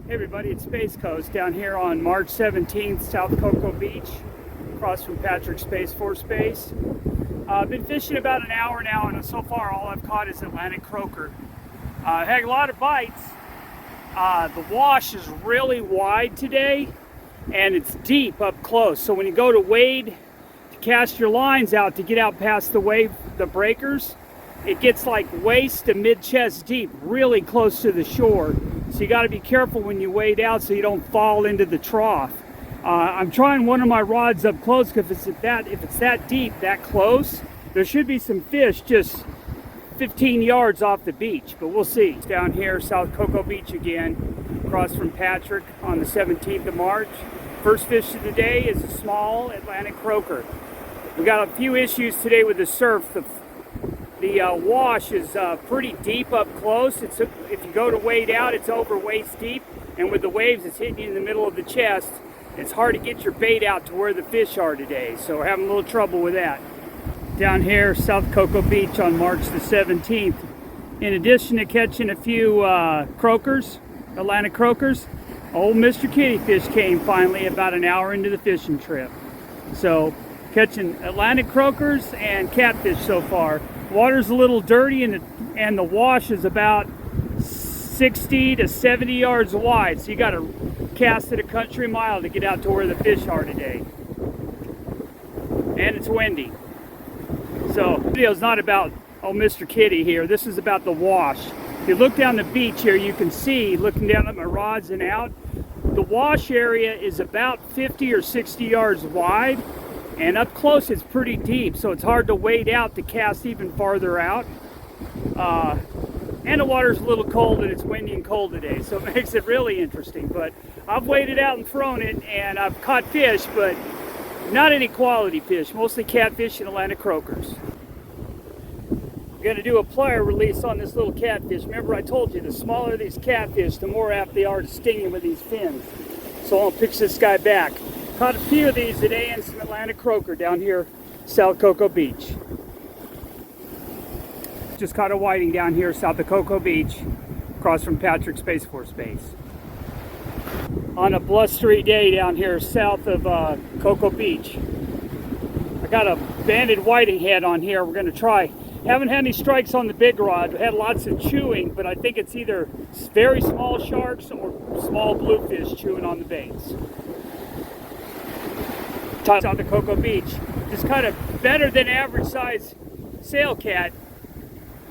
Hey everybody, it's Space Coast down here on March 17th, South Cocoa Beach, across from Patrick Space Force Base. I've been fishing about an hour now, and so far all I've caught is Atlantic croaker. Had a lot of bites. The wash is really wide today, and it's deep up close. So when you go to wade to cast your lines out to get out past the breakers, it gets like waist to mid-chest deep, really close to the shore. So you got to be careful when you wade out so you don't fall into the trough. I'm trying one of my rods up close because if it's that deep, that close, there should be some fish just 15 yards off the beach, but we'll see. It's down here, South Cocoa Beach again, across from Patrick on the 17th of March. First fish of the day is a small Atlantic croaker. We got a few issues today with the surf. The wash is pretty deep up close. If you go to wade out, it's over waist deep, and with the waves, it's hitting you in the middle of the chest. It's hard to get your bait out to where the fish are today, so we're having a little trouble with that. Down here, South Cocoa Beach on March the 17th. In addition to catching a few croakers, Atlantic croakers, old Mr. Kitty fish came finally about an hour into the fishing trip. So catching Atlantic croakers and catfish so far. Water's a little dirty, and the wash is about 60 to 70 yards wide, so you got to cast it a country mile to get out to where the fish are today. And it's windy. So the video's not about Mr. Kitty here. This is about the wash. If you look down the beach here, you can see, looking down at my rods and out, the wash area is about 50 or 60 yards wide. And up close, it's pretty deep, so it's hard to wade out to cast even farther out. And the water's a little cold, and it's windy and cold today, so it makes it really interesting. But I've waded out and thrown it, and I've caught fish, but not any quality fish, mostly catfish and Atlantic croakers. I'm going to do a plier release on this little catfish. Remember I told you, the smaller these catfish, the more apt they are to sting you with these fins. So I'll pitch this guy back. Caught a few of these today and some Atlantic croaker down here, South Cocoa Beach. Just caught a whiting down here, south of Cocoa Beach, across from Patrick Space Force Base. On a blustery day down here, south of Cocoa Beach. I got a banded whiting head on here. We're going to try. Haven't had any strikes on the big rod. We had lots of chewing, but I think it's either very small sharks or small bluefish chewing on the baits. South of Cocoa Beach, just kind of better than average size sail cat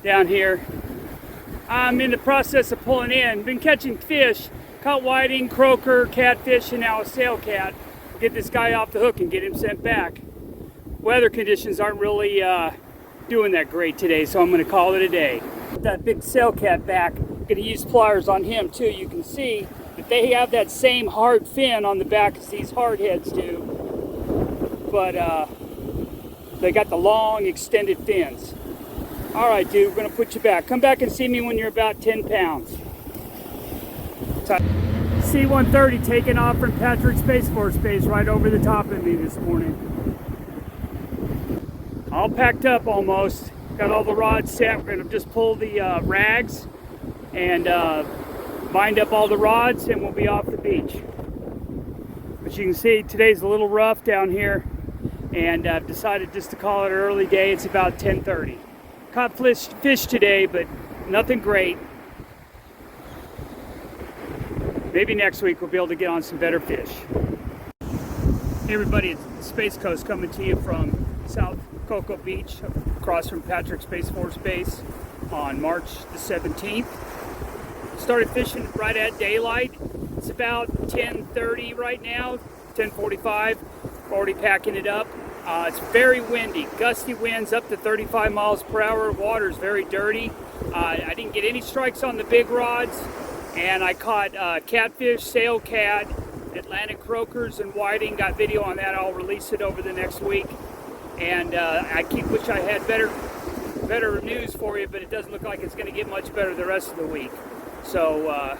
down here. I'm in the process of pulling in. Been catching fish, caught whiting, croaker, catfish, and now a sail cat. Get this guy off the hook and get him sent back. Weather conditions aren't really doing that great today, so I'm going to call it a day. That big sail cat back. Going to use pliers on him too. You can see that they have that same hard fin on the back as these hard heads do. But they got the long extended fins. All right, dude, we're gonna put you back. Come back and see me when you're about 10 pounds. C-130 taking off from Patrick Space Force Base right over the top of me this morning. All packed up almost. Got all the rods set. We're gonna just pull the rags and bind up all the rods, and we'll be off the beach. But you can see today's a little rough down here, and I've decided just to call it an early day. It's about 10:30. Caught fish today, but nothing great. Maybe next week we'll be able to get on some better fish. Hey everybody, it's Space Coast coming to you from South Cocoa Beach, across from Patrick Space Force Base on March the 17th. Started fishing right at daylight. It's about 10:30 right now, 10:45. Already packing it up. It's very windy, gusty winds up to 35 miles per hour. Water's very dirty. I didn't get any strikes on the big rods, and I caught catfish, sail cat, Atlantic croakers, and whiting. Got video on that. I'll release it over the next week. And I wish I had better news for you, but it doesn't look like it's going to get much better the rest of the week. So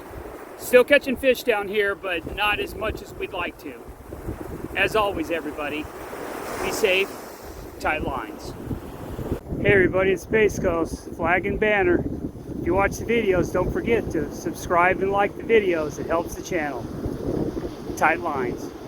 still catching fish down here, but not as much as we'd like to. As always, everybody, be safe, tight lines. Hey everybody, it's Space Coast, flag and banner. If you watch the videos, don't forget to subscribe and like the videos. It helps the channel. Tight lines.